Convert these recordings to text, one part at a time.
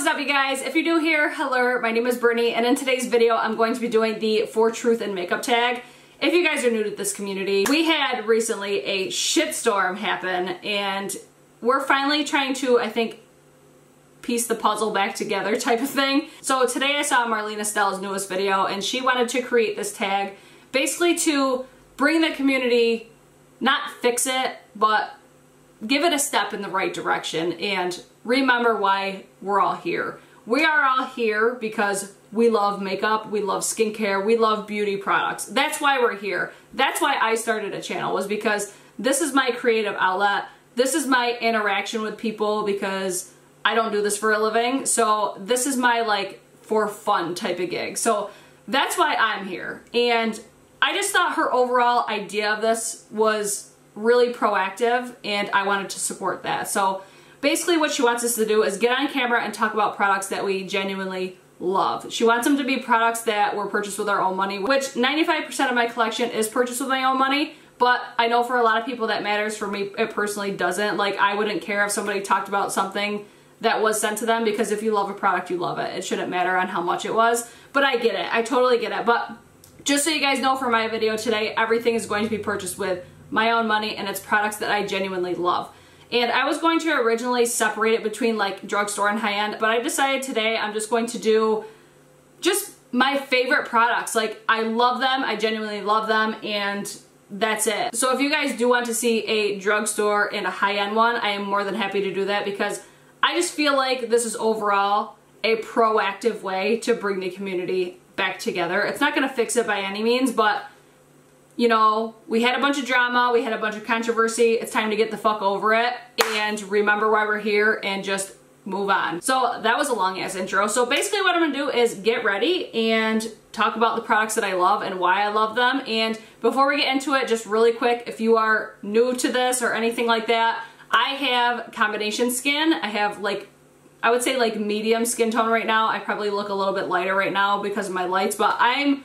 is up, you guys? If you're new here, hello, my name is Brittany, and in today's video I'm going to be doing the For Truth in Makeup tag. If you guys are new to this community, we had recently a shitstorm happen, and we're finally trying to, I think, piece the puzzle back together type of thing. So today I saw Marlena Stell's newest video, and she wanted to create this tag basically to bring the community, not fix it, but give it a step in the right direction and remember why we're all here. We are all here because we love makeup, we love skincare, we love beauty products. That's why we're here. That's why I started a channel, was because this is my creative outlet. This is my interaction with people because I don't do this for a living. So this is my like for fun type of gig. So that's why I'm here. And I just thought her overall idea of this was really proactive, and I wanted to support that. So basically what she wants us to do is get on camera and talk about products that we genuinely love. She wants them to be products that were purchased with our own money, which 95% of my collection is purchased with my own money, but I know for a lot of people that matters. For me, it personally doesn't. Like, I wouldn't care if somebody talked about something that was sent to them, because if you love a product, you love it. It shouldn't matter on how much it was, but I get it. I totally get it. But just so you guys know, for my video today, everything is going to be purchased with my own money, and it's products that I genuinely love. And I was going to originally separate it between like drugstore and high-end, but I decided today I'm just going to do just my favorite products. Like, I love them, I genuinely love them, and that's it. So if you guys do want to see a drugstore and a high-end one, I am more than happy to do that, because I just feel like this is overall a proactive way to bring the community back together. It's not going to fix it by any means, but you know, we had a bunch of drama, we had a bunch of controversy. It's time to get the fuck over it and remember why we're here and just move on. So that was a long ass intro. So basically what I'm gonna do is get ready and talk about the products that I love and why I love them. And before we get into it, just really quick, if you are new to this or anything like that, I have combination skin. I have like, I would say like medium skin tone right now. I probably look a little bit lighter right now because of my lights, but I'm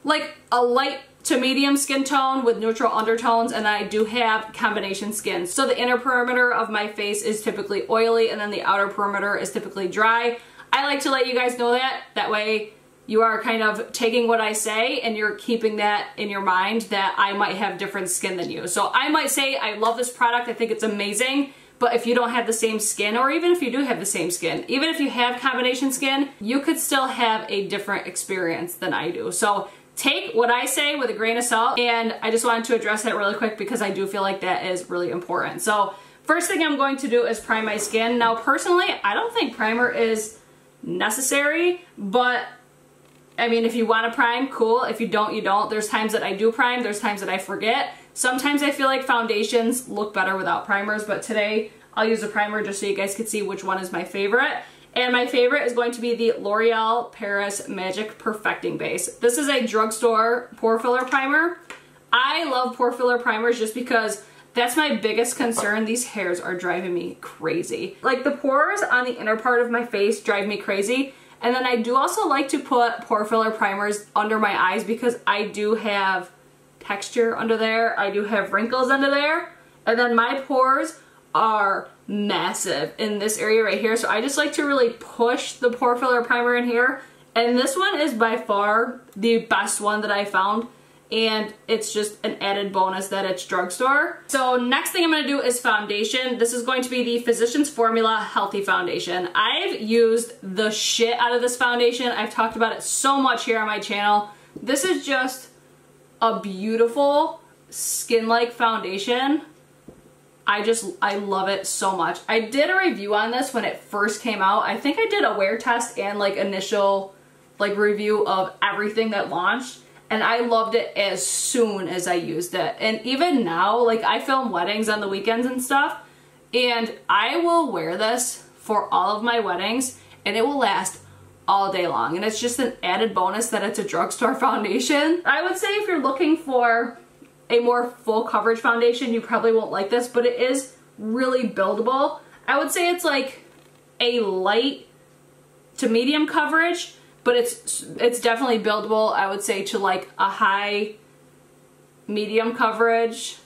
like a light to medium skin tone with neutral undertones, and I do have combination skin. So the inner perimeter of my face is typically oily, and then the outer perimeter is typically dry. I like to let you guys know that. That way you are kind of taking what I say and you're keeping that in your mind, that I might have different skin than you. So I might say, I love this product, I think it's amazing, but if you don't have the same skin, or even if you do have the same skin, even if you have combination skin, you could still have a different experience than I do. So take what I say with a grain of salt, and I just wanted to address that really quick because I do feel like that is really important. So first thing I'm going to do is prime my skin. Now personally, I don't think primer is necessary, but I mean, if you want to prime, cool. If you don't, you don't. There's times that I do prime, there's times that I forget. Sometimes I feel like foundations look better without primers, but today I'll use a primer just so you guys can see which one is my favorite. And my favorite is going to be the L'Oreal Paris Magic Perfecting Base. This is a drugstore pore filler primer. I love pore filler primers just because that's my biggest concern. These hairs are driving me crazy. Like, the pores on the inner part of my face drive me crazy. And then I do also like to put pore filler primers under my eyes because I do have texture under there. I do have wrinkles under there. And then my pores are massive in this area right here, so I just like to really push the pore filler primer in here, and this one is by far the best one that I found, and it's just an added bonus that it's drugstore. So next thing I'm going to do is foundation. This is going to be the Physicians Formula Healthy Foundation. I've used the shit out of this foundation. I've talked about it so much here on my channel. This is just a beautiful skin-like foundation. I love it so much. I did a review on this when it first came out. I think I did a wear test and like initial like review of everything that launched, and I loved it as soon as I used it. And even now, like, I film weddings on the weekends and stuff, and I will wear this for all of my weddings and it will last all day long. And it's just an added bonus that it's a drugstore foundation. I would say if you're looking for a more full coverage foundation, you probably won't like this, but it is really buildable. I would say it's like a light to medium coverage, but it's definitely buildable. I would say to like a high medium coverage.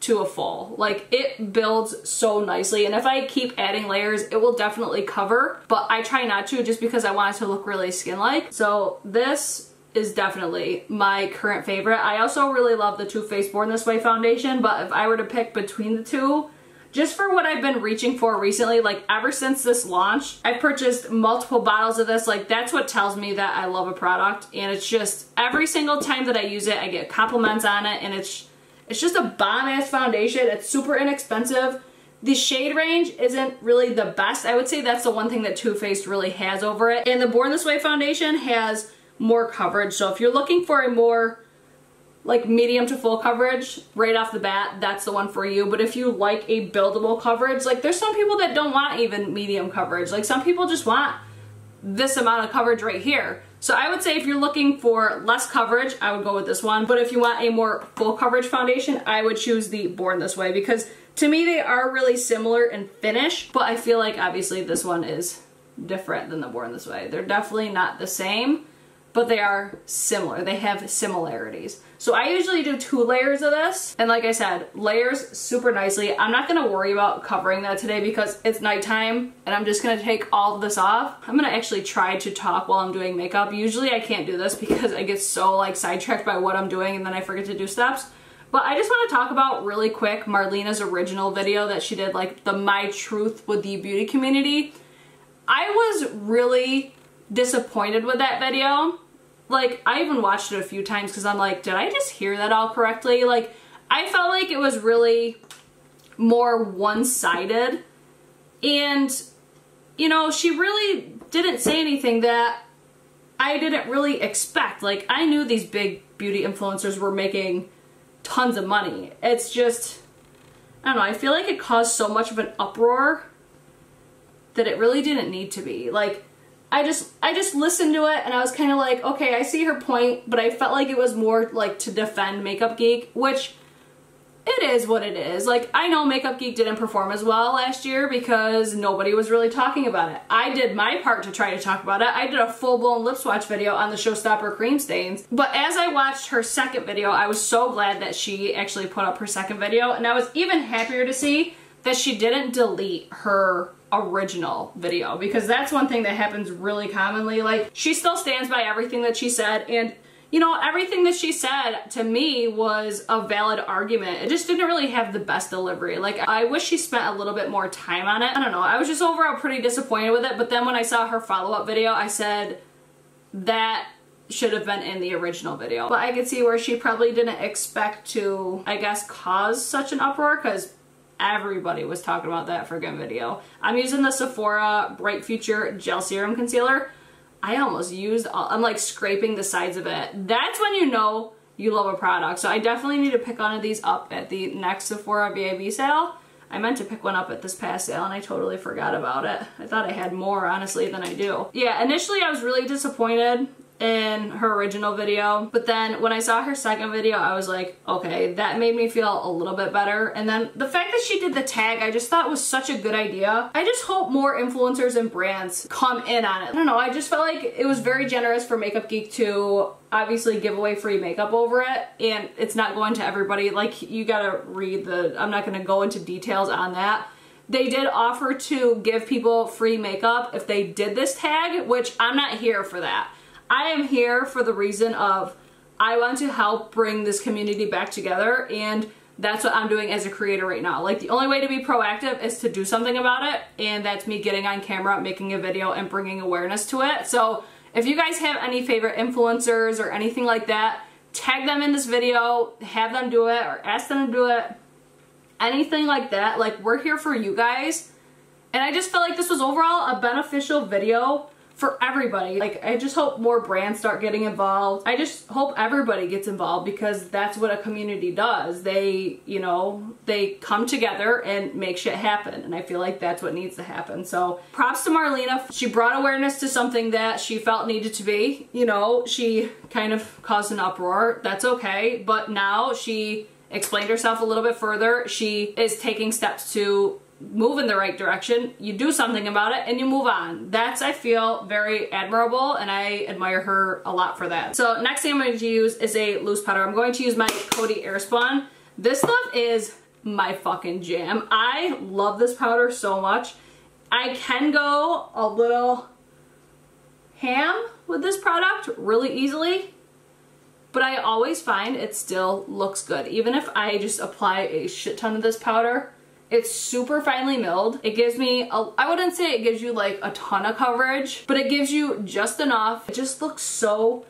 to a full. Like, it builds so nicely, and if I keep adding layers, it will definitely cover, but I try not to just because I want it to look really skin-like. So this is definitely my current favorite. I also really love the Too Faced Born This Way foundation, but if I were to pick between the two, just for what I've been reaching for recently, like ever since this launch, I've purchased multiple bottles of this. Like, that's what tells me that I love a product, and it's just every single time that I use it, I get compliments on it, and it's just a bomb-ass foundation. It's super inexpensive. The shade range isn't really the best. I would say that's the one thing that Too Faced really has over it. And the Born This Way foundation has more coverage. So if you're looking for a more like medium to full coverage right off the bat, that's the one for you. But if you like a buildable coverage, like there's some people that don't want even medium coverage. Like some people just want this amount of coverage right here. So I would say if you're looking for less coverage, I would go with this one. But if you want a more full coverage foundation, I would choose the Born This Way, because to me they are really similar in finish, but I feel like obviously this one is different than the Born This Way. They're definitely not the same, but they are similar. They have similarities. So I usually do 2 layers of this, and like I said, layers super nicely. I'm not gonna worry about covering that today because it's nighttime and I'm just gonna take all of this off. I'm gonna actually try to talk while I'm doing makeup. Usually I can't do this because I get so like sidetracked by what I'm doing and then I forget to do steps. But I just want to talk about really quick Marlena's original video that she did, like the My Truth with the beauty community. I was really disappointed with that video. Like, I even watched it a few times because I'm like, did I just hear that all correctly? Like, I felt like it was really more one-sided. And, you know, she really didn't say anything that I didn't really expect. Like, I knew these big beauty influencers were making tons of money. It's just, I don't know, I feel like it caused so much of an uproar that it really didn't need to be. Like, I just listened to it and I was kind of like, okay, I see her point, but I felt like it was more like to defend Makeup Geek, which it is what it is. Like, I know Makeup Geek didn't perform as well last year because nobody was really talking about it. I did my part to try to talk about it. I did a full-blown lip swatch video on the Showstopper cream stains. But as I watched her second video, I was so glad that she actually put up her second video, and I was even happier to see that she didn't delete her original video, because that's one thing that happens really commonly. Like, she still stands by everything that she said, and you know, everything that she said to me was a valid argument. It just didn't really have the best delivery. Like, I wish she spent a little bit more time on it. I don't know, I was just overall pretty disappointed with it, but then when I saw her follow-up video, I said that should have been in the original video. But I could see where she probably didn't expect to, I guess, cause such an uproar, because everybody was talking about that friggin' video. I'm using the Sephora Bright Future Gel Serum Concealer. I almost used all, I'm like scraping the sides of it. That's when you know you love a product. So I definitely need to pick one of these up at the next Sephora VIB sale. I meant to pick one up at this past sale and I totally forgot about it. I thought I had more, honestly, than I do. Yeah, initially I was really disappointed in her original video, but then when I saw her second video, I was like, okay, that made me feel a little bit better. And then the fact that she did the tag, I just thought was such a good idea. I just hope more influencers and brands come in on it. I don't know, I just felt like it was very generous for Makeup Geek to obviously give away free makeup over it, and it's not going to everybody. Like, you gotta read the, I'm not gonna go into details on that. They did offer to give people free makeup if they did this tag, which I'm not here for that. I am here for the reason of I want to help bring this community back together, and that's what I'm doing as a creator right now. Like, the only way to be proactive is to do something about it, and that's me getting on camera, making a video, and bringing awareness to it. So if you guys have any favorite influencers or anything like that, tag them in this video, have them do it, or ask them to do it, anything like that. Like, we're here for you guys. And I just felt like this was overall a beneficial video for everybody. Like, I just hope more brands start getting involved. I just hope everybody gets involved, because that's what a community does. They, you know, they come together and make shit happen, and I feel like that's what needs to happen. So props to Marlena. She brought awareness to something that she felt needed to be. You know, she kind of caused an uproar. That's okay, but now she explained herself a little bit further. She is taking steps to move in the right direction. You do something about it and you move on. That's, I feel, very admirable, and I admire her a lot for that. So next thing I'm going to use is a loose powder. I'm going to use my Coty Airspun. This stuff is my fucking jam. I love this powder so much. I can go a little ham with this product really easily, but I always find it still looks good. Even if I just apply a shit ton of this powder, it's super finely milled. It gives me, I wouldn't say it gives you like a ton of coverage, but it gives you just enough. It just looks so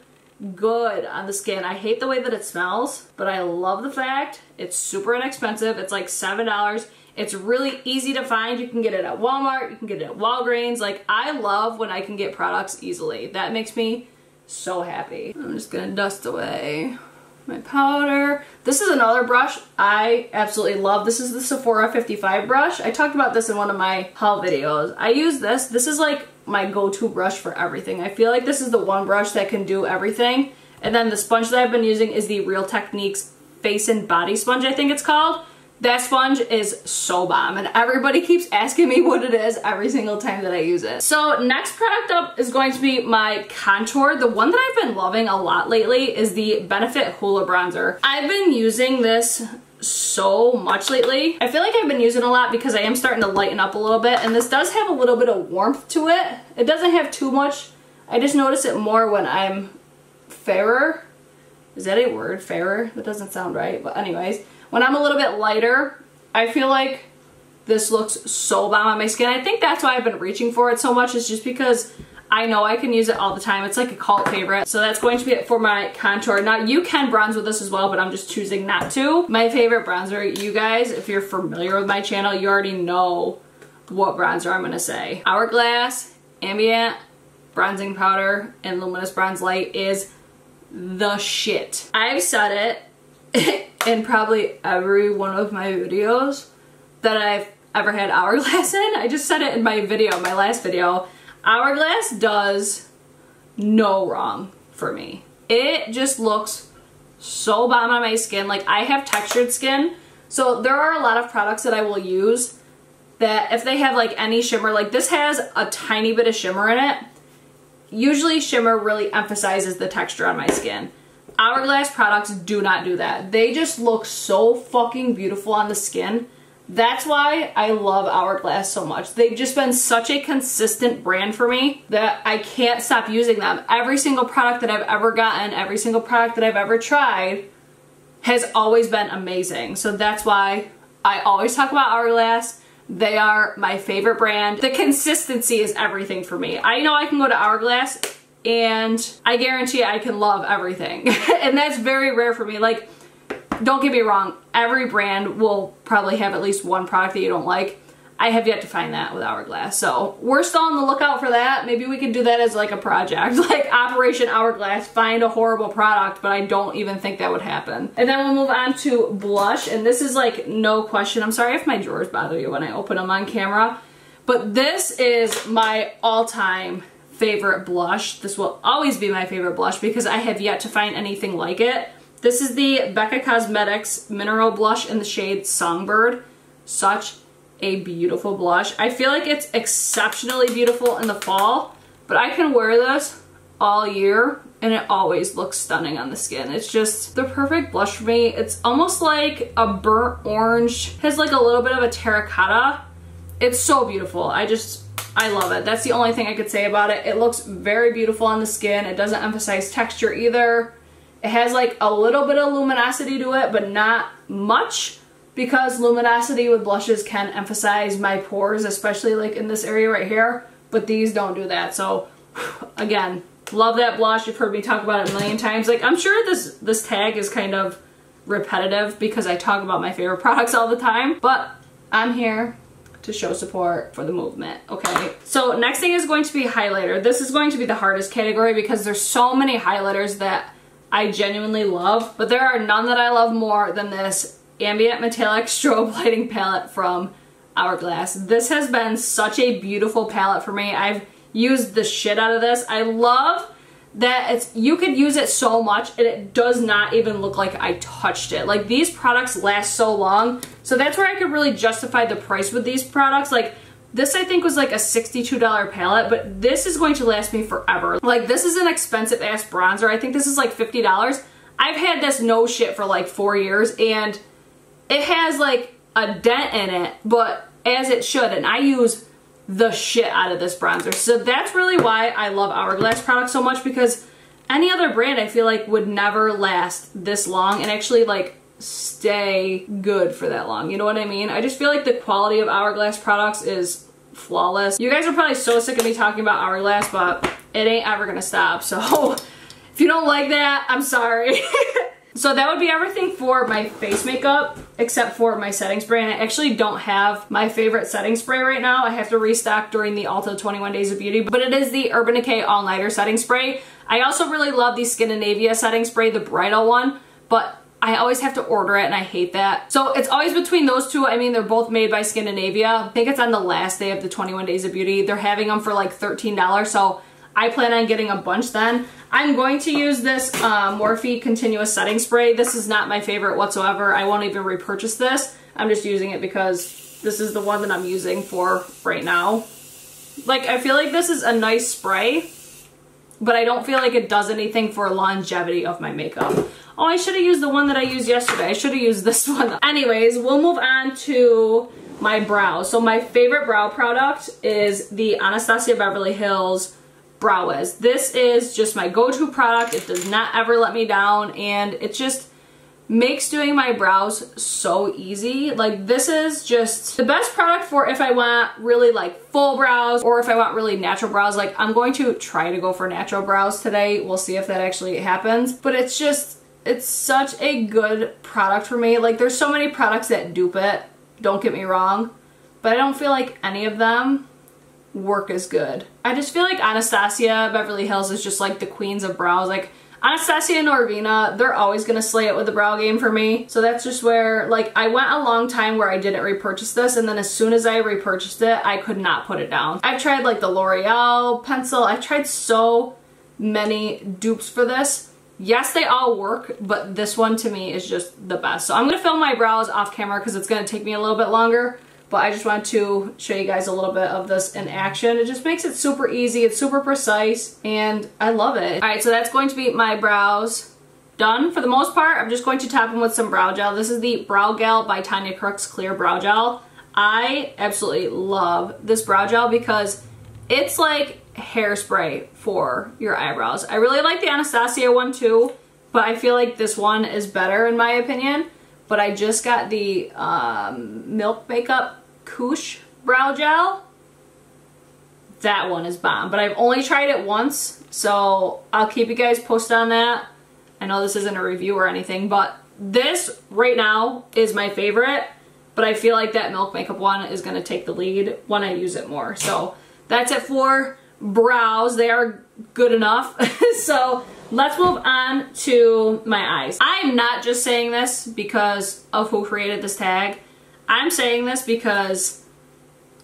good on the skin. I hate the way that it smells, but I love the fact it's super inexpensive. It's like $7. It's really easy to find. You can get it at Walmart, you can get it at Walgreens. Like, I love when I can get products easily. That makes me so happy. I'm just gonna dust away my powder. This is another brush I absolutely love. This is the Sephora 55 brush. I talked about this in one of my haul videos. I use this. This is like my go-to brush for everything. I feel like this is the one brush that can do everything. And then the sponge that I've been using is the Real Techniques Face and Body Sponge, I think it's called. That sponge is so bomb, and everybody keeps asking me what it is every single time that I use it. So next product up is going to be my contour. The one that I've been loving a lot lately is the Benefit Hoola Bronzer. I've been using this so much lately. I feel like I've been using it a lot because I am starting to lighten up a little bit, and this does have a little bit of warmth to it. It doesn't have too much. I just notice it more when I'm fairer. Is that a word? Fairer? That doesn't sound right, but anyways. When I'm a little bit lighter, I feel like this looks so bomb on my skin. I think that's why I've been reaching for it so much, is just because I know I can use it all the time. It's like a cult favorite. So that's going to be it for my contour. Now, you can bronze with this as well, but I'm just choosing not to. My favorite bronzer, you guys, if you're familiar with my channel, you already know what bronzer I'm gonna say. Hourglass, Ambient, bronzing powder, and Luminous Bronze Light is the shit. I've said it in probably every one of my videos that I've ever had Hourglass in. I just said it in my video, my last video. Hourglass does no wrong for me. It just looks so bomb on my skin. Like, I have textured skin, so there are a lot of products that I will use that if they have like any shimmer, like this has a tiny bit of shimmer in it. Usually shimmer really emphasizes the texture on my skin. Hourglass products do not do that. They just look so fucking beautiful on the skin. That's why I love Hourglass so much. They've just been such a consistent brand for me that I can't stop using them. Every single product that I've ever gotten, every single product that I've ever tried has always been amazing. So that's why I always talk about Hourglass. They are my favorite brand. The consistency is everything for me. I know I can go to Hourglass and I guarantee I can love everything. And that's very rare for me. Like, don't get me wrong, every brand will probably have at least one product that you don't like. I have yet to find that with Hourglass. So we're still on the lookout for that. Maybe we could do that as like a project, like Operation Hourglass, find a horrible product, but I don't even think that would happen. And then we'll move on to blush. And this is like no question. I'm sorry if my drawers bother you when I open them on camera, but this is my all-time favorite blush. This will always be my favorite blush because I have yet to find anything like it. This is the Becca Cosmetics Mineral Blush in the shade Songbird. Such a beautiful blush. I feel like it's exceptionally beautiful in the fall, but I can wear this all year and it always looks stunning on the skin. It's just the perfect blush for me. It's almost like a burnt orange, has like a little bit of a terracotta. It's so beautiful. I love it. That's the only thing I could say about it. It looks very beautiful on the skin. It doesn't emphasize texture either. It has like a little bit of luminosity to it, but not much, because luminosity with blushes can emphasize my pores, especially like in this area right here, but these don't do that. So again, love that blush. You've heard me talk about it a million times. Like, I'm sure this tag is kind of repetitive because I talk about my favorite products all the time, but I'm here to show support for the movement, okay? So next thing is going to be highlighter. This is going to be the hardest category because there's so many highlighters that I genuinely love, but there are none that I love more than this Ambient Metallic Strobe Lighting Palette from Hourglass. This has been such a beautiful palette for me. I've used the shit out of this. I love that you could use it so much and it does not even look like I touched it. Like, these products last so long, so that's where I could really justify the price with these products. Like, this I think was like a $62 palette, but this is going to last me forever. Like, this is an expensive ass bronzer. I think this is like $50. I've had this no shit for like 4 years and it has like a dent in it, but as it should, and I use the shit out of this bronzer. So that's really why I love Hourglass products so much, because any other brand I feel like would never last this long and actually like stay good for that long. You know what I mean? I just feel like the quality of Hourglass products is flawless. You guys are probably so sick of me talking about Hourglass, but it ain't ever gonna stop. So if you don't like that, I'm sorry. So that would be everything for my face makeup, except for my setting spray. And I actually don't have my favorite setting spray right now. I have to restock during the Ulta 21 Days of Beauty, but it is the Urban Decay All Nighter setting spray. I also really love the Scandaleyes setting spray, the bridal one, but I always have to order it and I hate that. So it's always between those two. I mean, they're both made by Scandaleyes. I think it's on the last day of the 21 Days of Beauty. They're having them for like $13, so I plan on getting a bunch then. I'm going to use this Morphe Continuous Setting Spray. This is not my favorite whatsoever. I won't even repurchase this. I'm just using it because this is the one that I'm using for right now. Like, I feel like this is a nice spray, but I don't feel like it does anything for longevity of my makeup. Oh, I should have used the one that I used yesterday. I should have used this one. Anyways, we'll move on to my brows. So my favorite brow product is the Anastasia Beverly Hills Brow Wiz. This is just my go-to product. It does not ever let me down, and it just makes doing my brows so easy. Like, this is just the best product for if I want really like full brows or if I want really natural brows. Like, I'm going to try to go for natural brows today. We'll see if that actually happens, but it's just, it's such a good product for me. Like, there's so many products that dupe it, don't get me wrong, but I don't feel like any of them work as good. I just feel like Anastasia Beverly Hills is just like the queens of brows. Like, Anastasia and Norvina, they're always gonna slay it with the brow game for me. So that's just where, like, I went a long time where I didn't repurchase this, and then as soon as I repurchased it, I could not put it down. I've tried like the L'Oreal pencil. I've tried so many dupes for this. Yes, they all work, but this one to me is just the best. So I'm gonna film my brows off camera because it's gonna take me a little bit longer. But I just want to show you guys a little bit of this in action. It just makes it super easy. It's super precise, and I love it. All right, so that's going to be my brows done for the most part. I'm just going to top them with some brow gel. This is the BrowGal by Tonya Crooks Clear Brow Gel. I absolutely love this brow gel because it's like hairspray for your eyebrows. I really like the Anastasia one too, but I feel like this one is better in my opinion. But I just got the Milk Makeup Couche Brow Gel. That one is bomb, but I've only tried it once, so I'll keep you guys posted on that. I know this isn't a review or anything, but this right now is my favorite, but I feel like that Milk Makeup one is gonna take the lead when I use it more. So that's it for brows. They are good enough. So let's move on to my eyes. I'm not just saying this because of who created this tag. I'm saying this because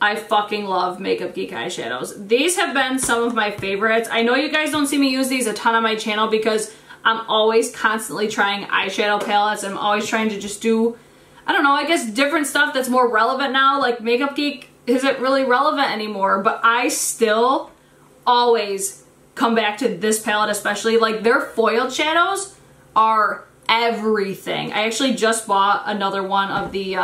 I fucking love Makeup Geek eyeshadows. These have been some of my favorites. I know you guys don't see me use these a ton on my channel because I'm always constantly trying eyeshadow palettes. I'm always trying to just do, I don't know, I guess different stuff that's more relevant now. Like Makeup Geek isn't really relevant anymore, but I still always come back to this palette especially. Like, their foiled shadows are everything. I actually just bought another one of the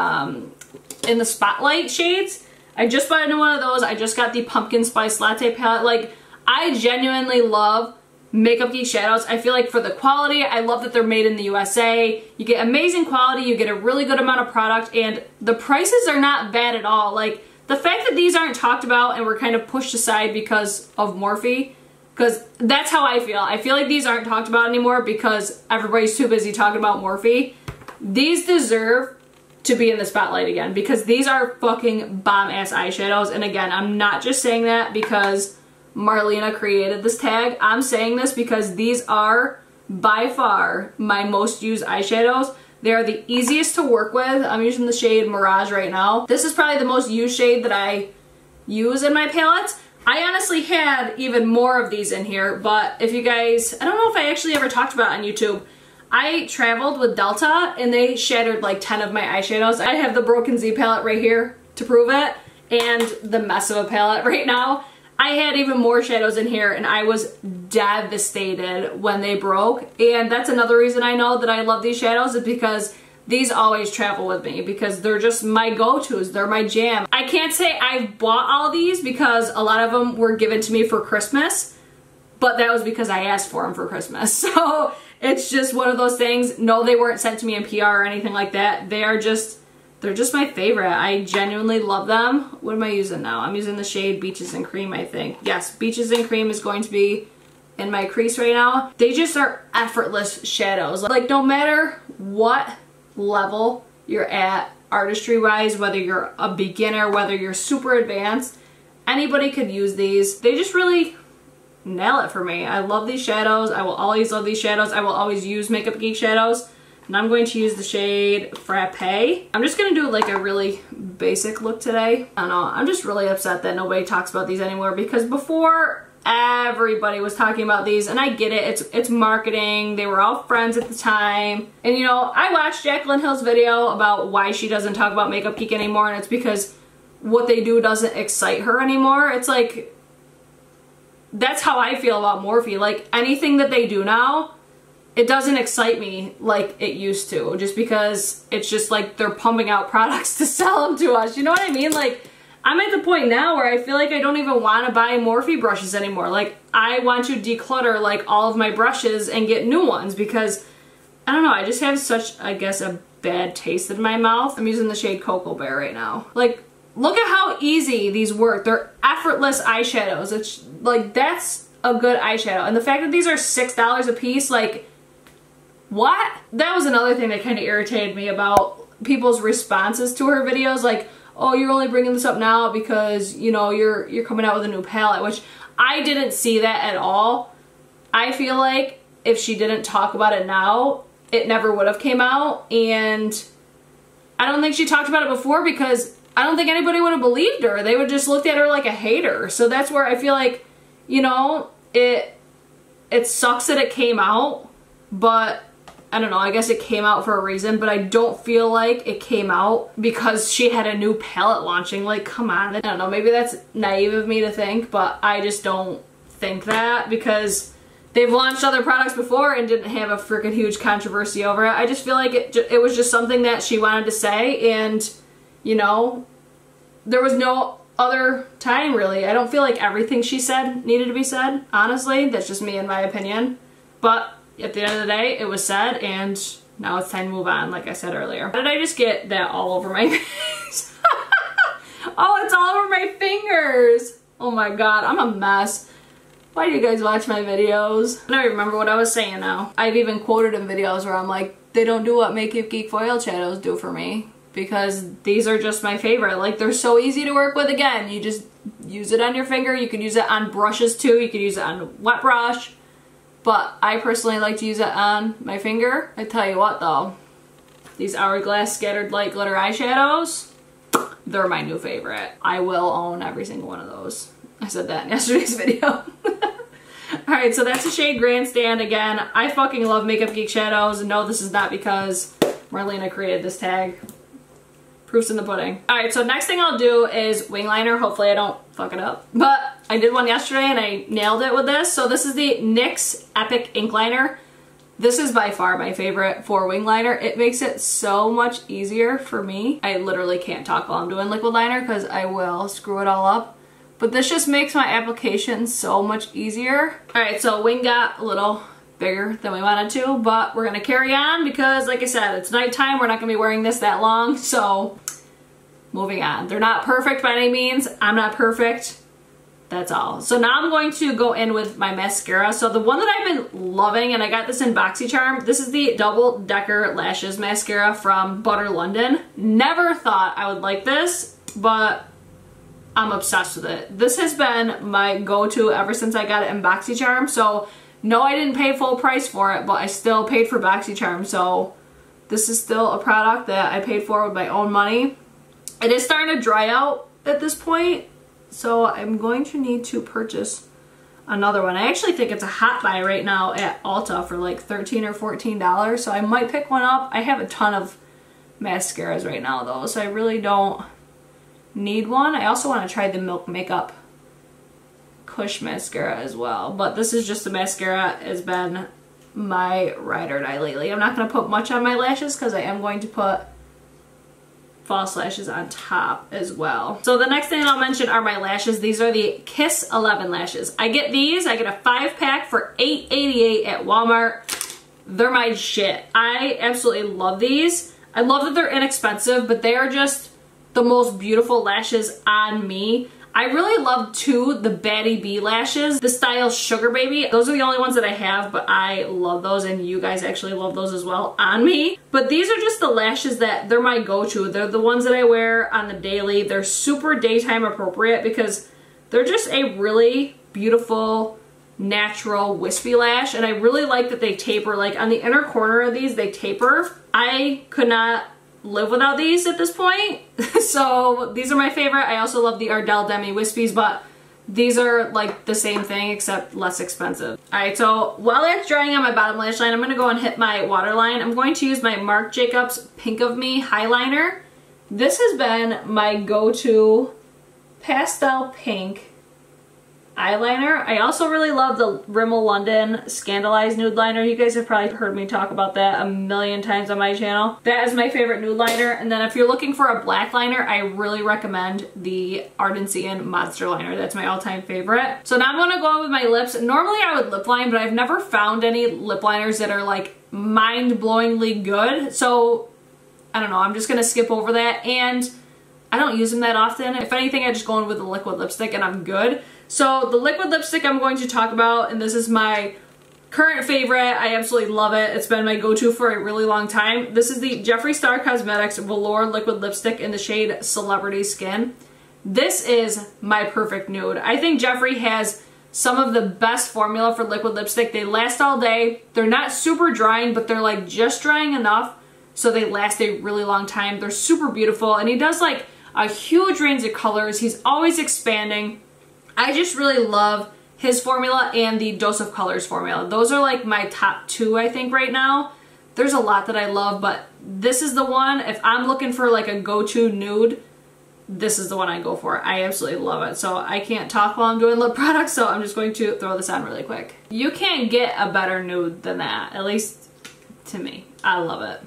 in the Spotlight shades. I just bought a new one of those. I just got the Pumpkin Spice Latte palette. Like, I genuinely love Makeup Geek shadows. I feel like for the quality, I love that they're made in the USA. You get amazing quality, you get a really good amount of product, and the prices are not bad at all. Like, the fact that these aren't talked about and were kind of pushed aside because of Morphe, because that's how I feel. I feel like these aren't talked about anymore because everybody's too busy talking about Morphe. These deserve to be in the spotlight again because these are fucking bomb-ass eyeshadows. And again, I'm not just saying that because Marlena created this tag. I'm saying this because these are by far my most used eyeshadows. They are the easiest to work with. I'm using the shade Mirage right now. This is probably the most used shade that I use in my palettes. I honestly had even more of these in here, but if you guys, I don't know if I actually ever talked about it on YouTube. I traveled with Delta and they shattered like 10 of my eyeshadows. I have the Broken Z palette right here to prove it, and the mess of a palette right now. I had even more shadows in here and I was devastated when they broke. And that's another reason I know that I love these shadows, is because these always travel with me because they're just my go-tos. They're my jam. I can't say I've bought all these because a lot of them were given to me for Christmas, but that was because I asked for them for Christmas. So it's just one of those things. No, they weren't sent to me in PR or anything like that. They're just my favorite. I genuinely love them. What am I using now? I'm using the shade Beaches and Cream, I think. Yes, Beaches and Cream is going to be in my crease right now. They just are effortless shadows. Like, no matter what level you're at artistry wise, whether you're a beginner, whether you're super advanced, anybody could use these. They just really nail it for me. I love these shadows. I will always love these shadows. I will always use Makeup Geek shadows. And I'm going to use the shade Frappe. I'm just going to do like a really basic look today. I don't know. I'm just really upset that nobody talks about these anymore because before everybody was talking about these, and I get it. It's marketing. They were all friends at the time. And you know, I watched Jaclyn Hill's video about why she doesn't talk about Makeup Geek anymore, and it's because what they do doesn't excite her anymore. It's like, that's how I feel about Morphe. Like, anything that they do now, it doesn't excite me like it used to, just because it's just like they're pumping out products to sell them to us. You know what I mean? Like, I'm at the point now where I feel like I don't even want to buy Morphe brushes anymore. Like, I want to declutter like all of my brushes and get new ones because, I don't know, I just have such, I guess, a bad taste in my mouth. I'm using the shade Cocoa Bear right now. Like, look at how easy these work. They're effortless eyeshadows. It's like, that's a good eyeshadow. And the fact that these are $6 a piece, like, what? That was another thing that kind of irritated me about people's responses to her videos. Like, oh, you're only bringing this up now because, you know, you're coming out with a new palette, which I didn't see that at all. I feel like if she didn't talk about it now, it never would have came out. And I don't think she talked about it before because I don't think anybody would have believed her. They would just looked at her like a hater. So that's where I feel like, you know, it sucks that it came out, but I don't know, I guess it came out for a reason, but I don't feel like it came out because she had a new palette launching. Like, come on. I don't know, maybe that's naive of me to think, but I just don't think that because they've launched other products before and didn't have a freaking huge controversy over it. I just feel like it was just something that she wanted to say, and, you know, there was no other time really. I don't feel like everything she said needed to be said, honestly. That's just me in my opinion. But at the end of the day, it was said, and now it's time to move on, like I said earlier. How did I just get that all over my face? Oh, it's all over my fingers. Oh my god, I'm a mess. Why do you guys watch my videos? I don't remember what I was saying now. I've even quoted in videos where I'm like, they don't do what Makeup Geek foil shadows do for me, because these are just my favorite. Like, they're so easy to work with. Again, you just use it on your finger. You can use it on brushes too. You can use it on a wet brush. But I personally like to use it on my finger. I tell you what though, these Hourglass Scattered Light Glitter eyeshadows, they're my new favorite. I will own every single one of those. I said that in yesterday's video. Alright, so that's the shade Grandstand. Again, I fucking love Makeup Geek shadows. No, this is not because Marlena created this tag. Proof's in the pudding. Alright, so next thing I'll do is wing liner. Hopefully I don't fuck it up. But I did one yesterday and I nailed it with this. So this is the NYX Epic Ink Liner. This is by far my favorite for wing liner. It makes it so much easier for me. I literally can't talk while I'm doing liquid liner because I will screw it all up. But this just makes my application so much easier. Alright, so wing got a little bigger than we wanted to, but we're gonna carry on because, like I said, it's nighttime. We're not gonna be wearing this that long, so moving on. They're not perfect by any means. I'm not perfect. That's all. So now I'm going to go in with my mascara. So the one that I've been loving, and I got this in BoxyCharm, this is the Double Decker Lashes Mascara from Butter London. Never thought I would like this, but I'm obsessed with it. This has been my go-to ever since I got it in BoxyCharm. So no, I didn't pay full price for it, but I still paid for BoxyCharm. So this is still a product that I paid for with my own money. It is starting to dry out at this point, so I'm going to need to purchase another one. I actually think it's a hot buy right now at Ulta for like $13 or $14, so I might pick one up. I have a ton of mascaras right now though, so I really don't need one. I also want to try the Milk Makeup Kush mascara as well, but this is just the mascara. It's been my ride or die lately. I'm not going to put much on my lashes because I am going to put false lashes on top as well. So the next thing I'll mention are my lashes. These are the Kiss 11 lashes. I get these. I get a 5-pack for $8.88 at Walmart. They're my shit. I absolutely love these. I love that they're inexpensive, but they are just the most beautiful lashes on me. I really love too the Baddie B lashes, the style Sugar Baby. Those are the only ones that I have, but I love those, and you guys actually love those as well on me. But these are just the lashes that they're my go-to. They're the ones that I wear on the daily. They're super daytime appropriate because they're just a really beautiful, natural wispy lash, and I really like that they taper. Like on the inner corner of these, they taper. I could not live without these at this point. So these are my favorite. I also love the Ardell Demi Wispies, but these are like the same thing except less expensive. Alright, so while that's drying on my bottom lash line, I'm going to go and hit my waterline. I'm going to use my Marc Jacobs Pink of Me Highliner. This has been my go-to pastel pink eyeliner. I also really love the Rimmel London Scandaleyes nude liner. You guys have probably heard me talk about that a million times on my channel. That is my favorite nude liner. And then if you're looking for a black liner, I really recommend the Ardency and Modster liner. That's my all-time favorite. So now I'm going to go on with my lips. Normally I would lip line, but I've never found any lip liners that are like mind-blowingly good. So I don't know, I'm just going to skip over that, and I don't use them that often. If anything, I just go in with a liquid lipstick and I'm good. So the liquid lipstick I'm going to talk about, and this is my current favorite. I absolutely love it. It's been my go-to for a really long time. This is the Jeffree Star Cosmetics Velour Liquid Lipstick in the shade Celebrity Skin. This is my perfect nude. I think Jeffree has some of the best formula for liquid lipstick. They last all day. They're not super drying, but they're like just drying enough so they last a really long time. They're super beautiful, and he does like a huge range of colors. He's always expanding. I just really love his formula and the Dose of Colors formula. Those are like my top two, I think, right now. There's a lot that I love, but this is the one. If I'm looking for like a go-to nude, this is the one I go for. I absolutely love it. So I can't talk while I'm doing lip products, so I'm just going to throw this on really quick. You can't get a better nude than that, at least to me. I love it.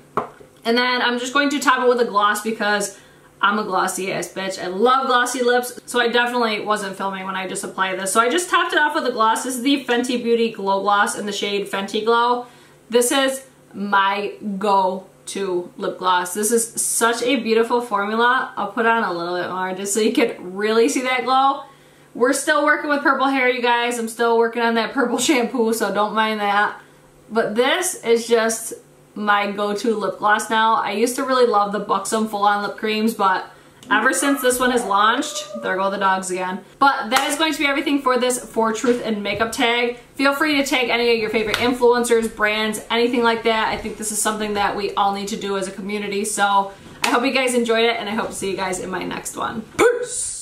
And then I'm just going to top it with a gloss because I'm a glossy ass bitch. I love glossy lips, so I definitely wasn't filming when I just applied this. So I just topped it off with a gloss. This is the Fenty Beauty Glow Gloss in the shade Fenty Glow. This is my go-to lip gloss. This is such a beautiful formula. I'll put on a little bit more just so you can really see that glow. We're still working with purple hair, you guys. I'm still working on that purple shampoo, so don't mind that. But this is just my go-to lip gloss now. I used to really love the Buxom full-on lip creams, but ever since this one has launched, there go the dogs again. But that is going to be everything for this For Truth and Makeup tag. Feel free to tag any of your favorite influencers, brands, anything like that. I think this is something that we all need to do as a community. So I hope you guys enjoyed it, and I hope to see you guys in my next one. Peace!